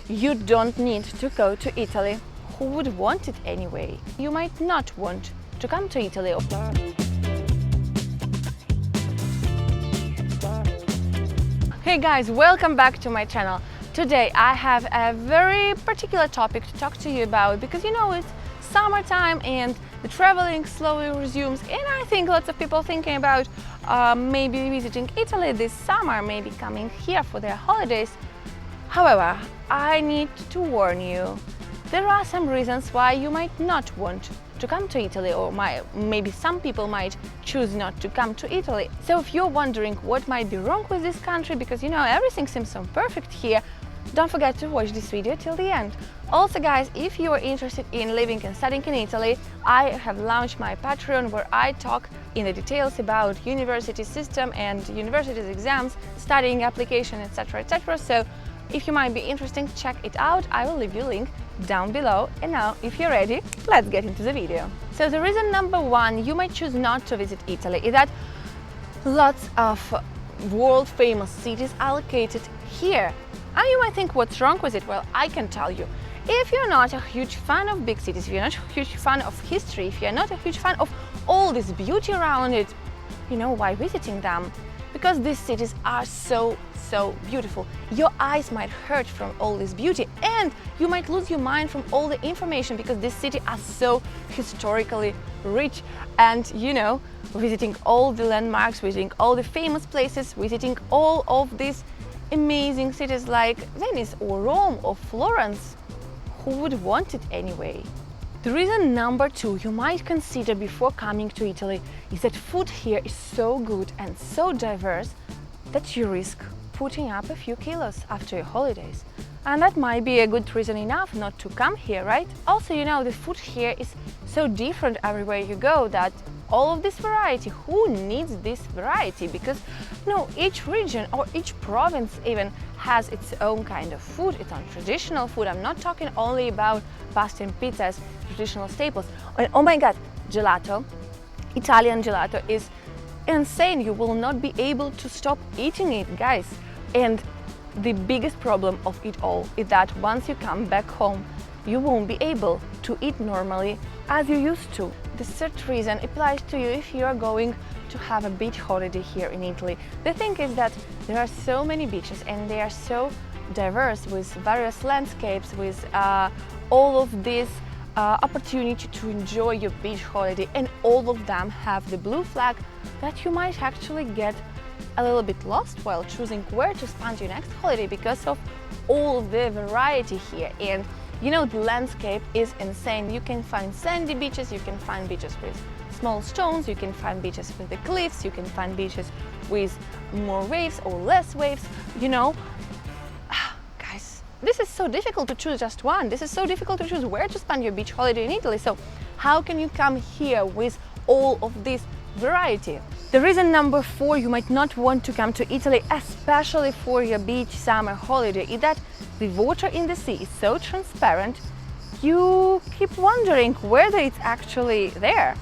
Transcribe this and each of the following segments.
You don't need to go to Italy. Who would want it anyway? You might not want to come to Italy. Hey guys, welcome back to my channel. Today I have a very particular topic to talk to you about because it's summertime and the traveling slowly resumes, and I think lots of people thinking about maybe visiting Italy this summer, maybe coming here for their holidays. However, I need to warn you, there are some reasons why you might not want to come to Italy, or maybe some people might choose not to come to Italy. So if you're wondering what might be wrong with this country, because everything seems so perfect here, don't forget to watch this video till the end. Also guys, if you are interested in living and studying in Italy, I have launched my Patreon where I talk in the details about university system and university's exams, studying application, etc, etc. So if you might be interested, check it out. I will leave you a link down below. And now, if you're ready, let's get into the video. So the reason number one you might choose not to visit Italy is that lots of world famous cities are located here. And you might think, what's wrong with it? Well, I can tell you. If you're not a huge fan of big cities, if you're not a huge fan of history, if you're not a huge fan of all this beauty around it, why visiting them? Because these cities are so beautiful. Your eyes might hurt from all this beauty, and you might lose your mind from all the information because these cities are so historically rich. And visiting all the landmarks, visiting all the famous places, visiting all of these amazing cities like Venice or Rome or Florence, who would want it anyway? The reason number two you might consider before coming to Italy is that food here is so good and so diverse that you risk putting up a few kilos after your holidays. And that might be a good reason enough not to come here, right? Also, the food here is so different everywhere you go that all of this variety, who needs this variety? Because each region or each province even has its own kind of food, its own traditional food. I'm not talking only about pasta and pizzas, traditional staples. And oh my god, gelato, Italian gelato is insane. You will not be able to stop eating it, guys. And the biggest problem of it all is that once you come back home, you won't be able to eat normally as you used to. The third reason applies to you if you are going to have a beach holiday here in Italy. The thing is that there are so many beaches and they are so diverse with various landscapes, with all of this opportunity to enjoy your beach holiday, and all of them have the blue flag that you might actually get a little bit lost while choosing where to spend your next holiday because of all of the variety here. And the landscape is insane. You can find sandy beaches, you can find beaches with small stones, you can find beaches with the cliffs, you can find beaches with more waves or less waves. Guys, this is so difficult to choose just one. This is so difficult to choose where to spend your beach holiday in Italy. So how can you come here with all of this variety? The reason number four you might not want to come to Italy, especially for your beach summer holiday, is that the water in the sea is so transparent, you keep wondering whether it's actually there.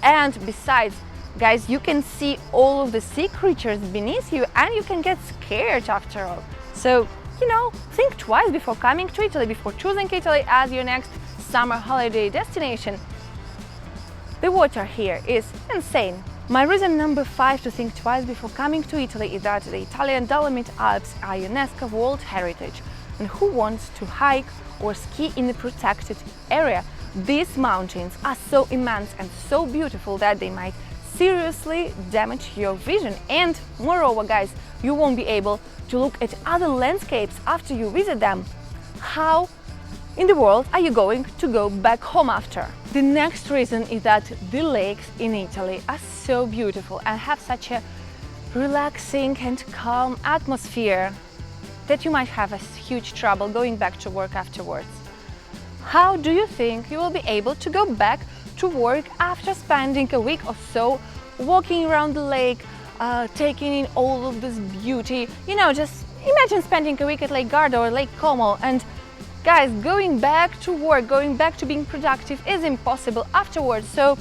And besides, guys, you can see all of the sea creatures beneath you and you can get scared after all. So, think twice before coming to Italy, before choosing Italy as your next summer holiday destination. The water here is insane. My reason number five to think twice before coming to Italy is that the Italian Dolomite Alps are UNESCO World Heritage. And who wants to hike or ski in a protected area? These mountains are so immense and so beautiful that they might seriously damage your vision. And moreover, guys, you won't be able to look at other landscapes after you visit them. How in the world are you going to go back home after? The next reason is that the lakes in Italy are so beautiful and have such a relaxing and calm atmosphere that you might have a huge trouble going back to work afterwards. How do you think you will be able to go back to work after spending a week or so walking around the lake, taking in all of this beauty? Just imagine spending a week at Lake Garda or Lake Como, and guys, going back to work, going back to being productive is impossible afterwards. So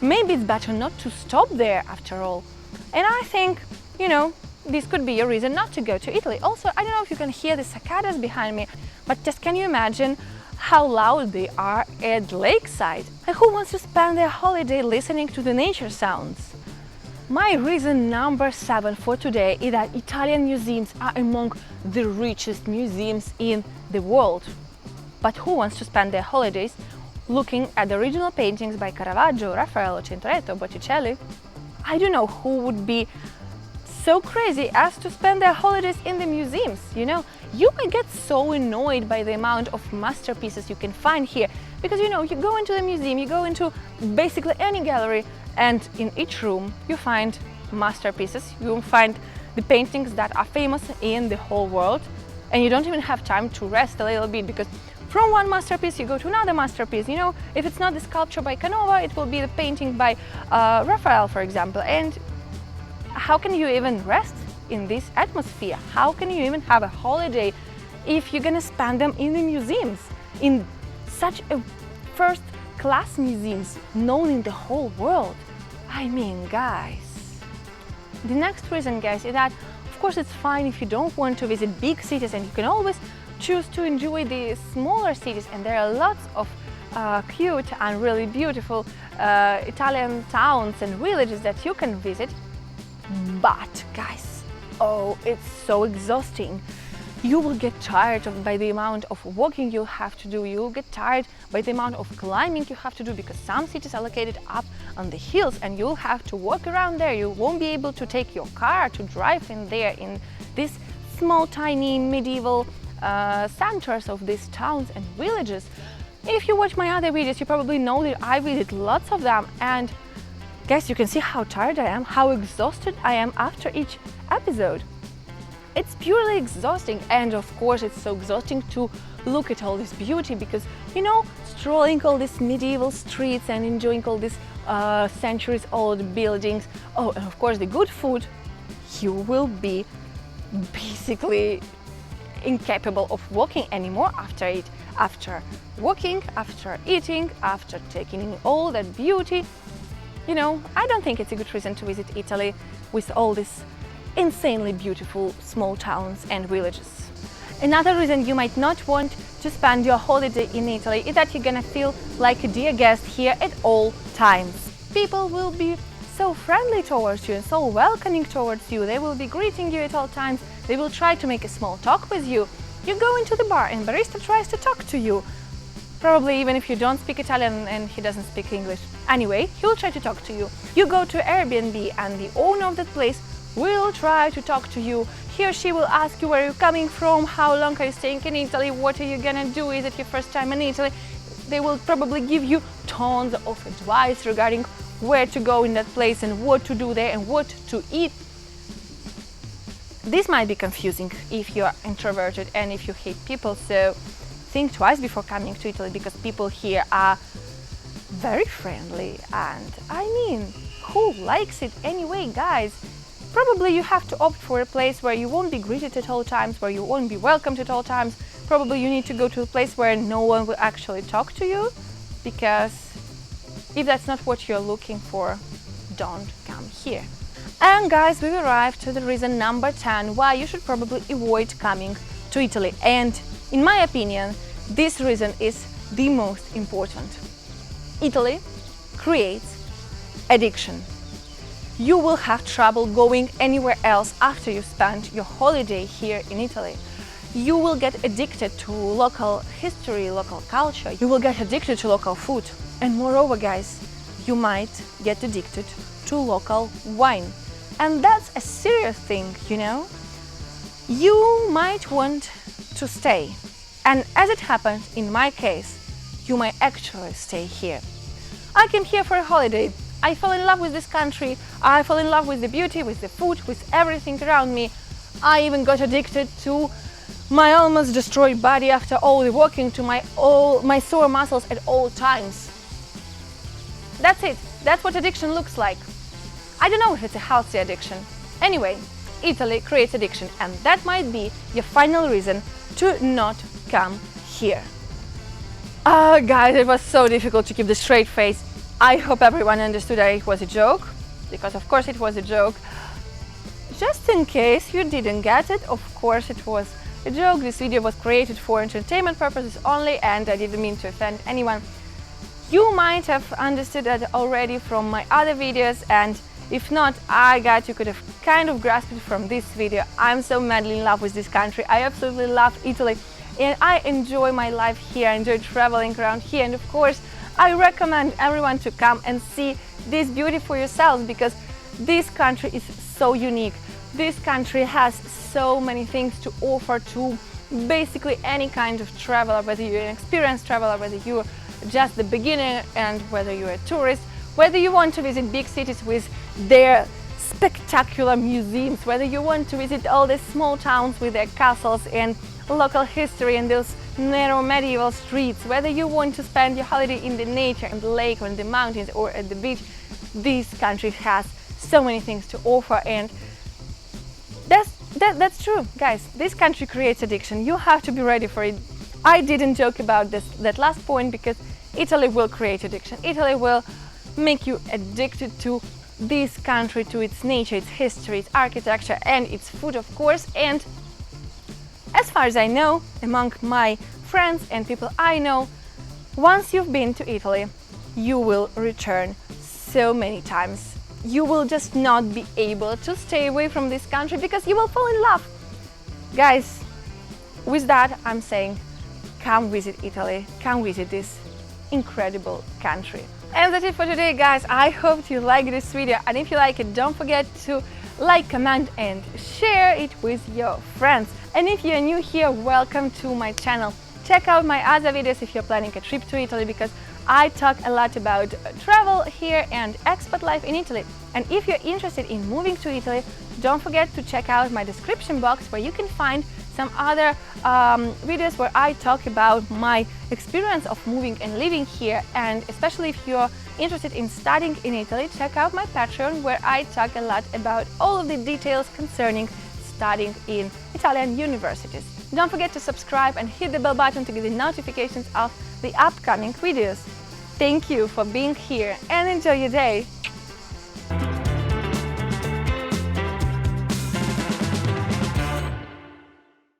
maybe it's better not to stop there after all. And I think, this could be a reason not to go to Italy. Also, I don't know if you can hear the cicadas behind me, but just can you imagine how loud they are at lakeside? And who wants to spend their holiday listening to the nature sounds? My reason number 7 for today is that Italian museums are among the richest museums in the world. But who wants to spend their holidays looking at the original paintings by Caravaggio, Raphael, Tintoretto, Botticelli? I don't know who would be so crazy as to spend their holidays in the museums. You know, you can get so annoyed by the amount of masterpieces you can find here, because you know, you go into the museum, you go into basically any gallery, and in each room you find masterpieces, you find the paintings that are famous in the whole world, and you don't even have time to rest a little bit, because from one masterpiece you go to another masterpiece. You know, if it's not the sculpture by Canova, it will be the painting by Raphael, for example. And how can you even rest in this atmosphere? How can you even have a holiday if you're gonna spend them in the museums, in such a first-class museums known in the whole world? I mean, guys. The next reason, guys, is that of course it's fine if you don't want to visit big cities, and you can always choose to enjoy the smaller cities, and there are lots of cute and really beautiful Italian towns and villages that you can visit. But guys, oh, it's so exhausting. You will get tired by the amount of walking you have to do. You'll get tired by the amount of climbing you have to do, because some cities are located up on the hills and you'll have to walk around there. You won't be able to take your car to drive in there, in these small, tiny, medieval centers of these towns and villages. If you watch my other videos, you probably know that I visit lots of them, and guys, you can see how tired I am, how exhausted I am after each episode. It's purely exhausting, and of course it's so exhausting to look at all this beauty, because you know, strolling all these medieval streets and enjoying all these centuries-old buildings, oh, and of course the good food, you will be basically incapable of walking anymore after it. After walking, after eating, after taking in all that beauty, you know, I don't think it's a good reason to visit Italy with all these insanely beautiful small towns and villages. Another reason you might not want to spend your holiday in Italy is that you're gonna feel like a dear guest here at all times. People will be so friendly towards you and so welcoming towards you. They will be greeting you at all times. They will try to make a small talk with you. You go into the bar and barista tries to talk to you. Probably even if you don't speak Italian and he doesn't speak English. Anyway, he'll try to talk to you. You go to Airbnb and the owner of that place will try to talk to you. He or she will ask you where you're coming from, how long are you staying in Italy, what are you gonna do, is it your first time in Italy? They will probably give you tons of advice regarding where to go in that place and what to do there and what to eat. This might be confusing if you're introverted and if you hate people, so think twice before coming to Italy, because people here are very friendly, and I mean, who likes it anyway, guys? Probably you have to opt for a place where you won't be greeted at all times, where you won't be welcomed at all times. Probably you need to go to a place where no one will actually talk to you, because if that's not what you're looking for, don't come here. And guys, we've arrived to the reason number 10 why you should probably avoid coming to Italy. And in my opinion, this reason is the most important. Italy creates addiction. You will have trouble going anywhere else after you spend your holiday here in Italy. You will get addicted to local history, local culture. You will get addicted to local food. And moreover, guys, you might get addicted to local wine. And that's a serious thing, you know? You might want to stay. And as it happened in my case, you might actually stay here. I came here for a holiday. I fell in love with this country. I fell in love with the beauty, with the food, with everything around me. I even got addicted to my almost destroyed body after all the walking, to my sore muscles at all times. That's it. That's what addiction looks like. I don't know if it's a healthy addiction. Anyway, Italy creates addiction, and that might be your final reason to not come here. Guys, it was so difficult to keep the straight face. I hope everyone understood that it was a joke, because of course it was a joke. just in case you didn't get it, of course it was a joke. This video was created for entertainment purposes only, and I didn't mean to offend anyone. You might have understood that already from my other videos, and if not, I guess you could have kind of grasped it from this video. I'm so madly in love with this country. I absolutely love Italy, and I enjoy my life here. I enjoy traveling around here, and of course I recommend everyone to come and see this beauty for yourselves, because this country is so unique. This country has so many things to offer to basically any kind of traveler, whether you're an experienced traveler, whether you're just the beginner, and whether you're a tourist, whether you want to visit big cities with their spectacular museums, whether you want to visit all the small towns with their castles and local history and those narrow medieval streets, whether you want to spend your holiday in the nature, in the lake, or in the mountains, or at the beach, this country has so many things to offer. And that's true, guys. This country creates addiction. You have to be ready for it. I didn't joke about that last point, because Italy will create addiction. Italy will make you addicted to this country, to its nature, its history, its architecture, and its food, of course. And as far as I know, among my friends and people I know, once you've been to Italy, you will return so many times. You will just not be able to stay away from this country, because you will fall in love. Guys, with that, I'm saying, come visit Italy, come visit this incredible country. And that's it for today, guys. I hope you like this video, and if you like it, don't forget to like, comment and share it with your friends. And if you're new here, welcome to my channel. Check out my other videos if you're planning a trip to Italy, because I talk a lot about travel here and expat life in Italy. And if you're interested in moving to Italy, don't forget to check out my description box, where you can find some other videos where I talk about my experience of moving and living here. And especially if you're interested in studying in Italy, check out my Patreon, where I talk a lot about all of the details concerning studying in Italian universities. Don't forget to subscribe and hit the bell button to get the notifications of the upcoming videos. Thank you for being here, and enjoy your day!